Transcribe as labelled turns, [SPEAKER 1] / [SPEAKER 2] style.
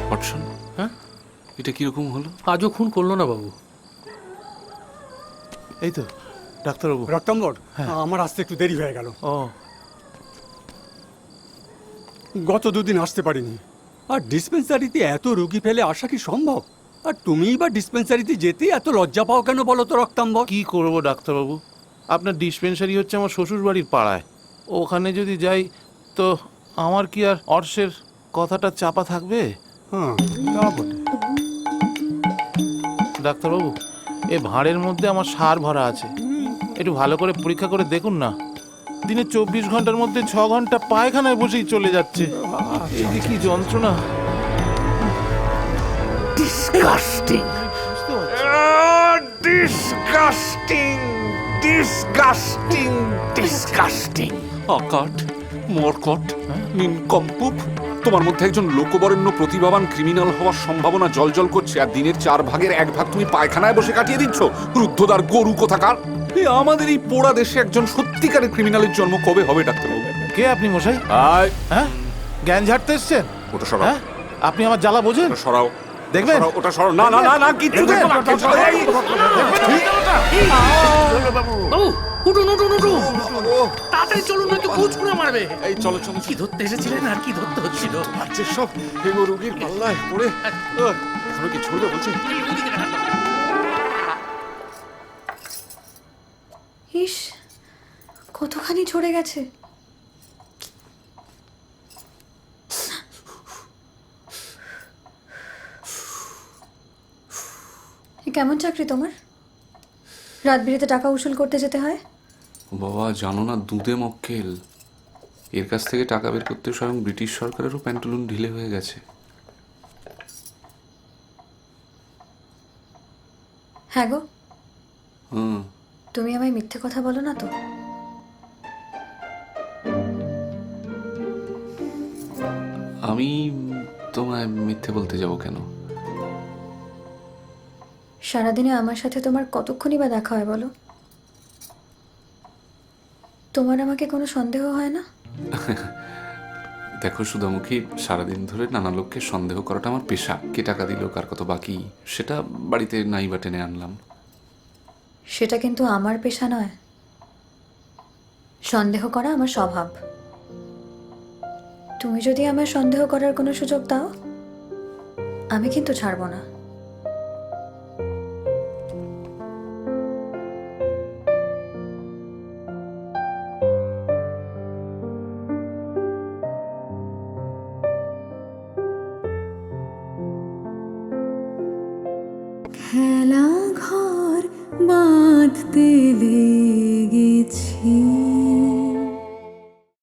[SPEAKER 1] Watson,
[SPEAKER 2] হ্যাঁ,
[SPEAKER 1] এটা কিরকম হলো?
[SPEAKER 2] আজও খুন করলো না বাবু।
[SPEAKER 3] এই তো ডাক্তারবাবু।
[SPEAKER 4] রক্তাম্বর, আমার আসতে একটু দেরি হয়ে গেল।
[SPEAKER 3] ও,
[SPEAKER 4] গত দুদিন আসতে পারিনি। আর ডিসপেন্সারিতে এত রুগী ফেলে আসা কি সম্ভব? আর তুমিই বা ডিসপেন্সারিতে যেতে এত লজ্জা পাও কেন বলো তো রক্তাম্বর?
[SPEAKER 3] কি করব ডাক্তারবাবু, আপনার ডিসপেন্সারি হচ্ছে আমার শ্বশুর বাড়ির পাড়ায়। ওখানে যদি যাই তো আমার কি আর অর্ষের কথাটা চাপা থাকবে?
[SPEAKER 4] হ্যাঁ, তা বটে।
[SPEAKER 3] ডাক্তারবাবু, এ ভাঁড়ের মধ্যে আমার সার ভরা আছে, একটু ভালো করে পরীক্ষা করে দেখুন না। দিনে 24 ঘন্টার মধ্যে 6 ঘন্টা পায়খানায় বসেই চলে যাচ্ছে। এই যে কি যন্ত্রণা!
[SPEAKER 5] Disgusting, disgusting, disgusting, disgusting.
[SPEAKER 1] আকাট, মরকট, নিনকম্পুপ, তোমার মধ্যে একজন লোকবরেণ্য প্রতিভাবান ক্রিমিনাল হওয়ার সম্ভাবনা জলজল করছে, আর দিনের 4 ভাগের 1 ভাগ তুমি পায়খানায় বসে কাটিয়ে দিচ্ছ। রুদ্ধদ্বার গরু কোথাকার! আমাদের এই পোড়া দেশে একজন সত্যিকারের ক্রিমিনালের জন্ম কবে হবে ডাক্তারবাবু?
[SPEAKER 3] কে আপনি মশাই?
[SPEAKER 1] আয়,
[SPEAKER 3] হ্যাঁ, জ্ঞান ঝাড়তে এসছেন?
[SPEAKER 1] ওটা সরাও,
[SPEAKER 3] হ্যাঁ, আপনি আমার জ্বালা বোঝেন?
[SPEAKER 1] ওটা সরাও,
[SPEAKER 3] দেখবেন?
[SPEAKER 1] সরাও, ওটা সরাও। না না না না, কিচ্ছু দেখবো না, কিচ্ছু দেখবো না।
[SPEAKER 2] বাবু, উঠুন উঠুন উঠুন, তাড়াতাড়ি চলুন, না তো কুচকুড়া মারবে।
[SPEAKER 1] এই চলো চলো,
[SPEAKER 2] কি ধরতে এসেছিলেন আর কি ধরতে হচ্ছিল?
[SPEAKER 1] যে সব হেগো রোগীর পাল্লায় পড়ে এখনো কি ছড়বে বলছে।
[SPEAKER 6] ইস, কতখানি ঝরে গেছে। এ কেমন চাকরি তোমার? রাত বিরেতে টাকা উসুল করতে যেতে হয়?
[SPEAKER 1] বাবা জানো না, দুধে মক্কেল। এর কাছ থেকে টাকা বের করতে স্বয়ং ব্রিটিশ সরকারেরও প্যান্টুলুন ঢিলে হয়ে গেছে।
[SPEAKER 6] হ্যাঁ গো,
[SPEAKER 1] হুম,
[SPEAKER 6] তুমি আমায় মিথ্যে কথা বলো না তো?
[SPEAKER 1] আমি তোমায় মিথ্যে বলতে যাব কেন?
[SPEAKER 6] সারাদিনে আমার সাথে তোমার কতক্ষণই বা দেখা হয় বলো? তোমার আমাকে কোনো সন্দেহ হয় না?
[SPEAKER 1] দেখো সুধামুখী, সারাদিন ধরে নানা লোককে সন্দেহ করাটা আমার পেশা। কে টাকা দিল, কার কত বাকি, সেটা বাড়িতে নাই বা টেনে আনলাম।
[SPEAKER 6] সেটা কিন্তু আমার পেশা নয়। সন্দেহ করা আমার স্বভাব। তুমি যদি আমার সন্দেহ করার কোনো সুযোগ দাও, আমি কিন্তু ছাড়বো না।
[SPEAKER 7] খেলা ঘর বাঁধতে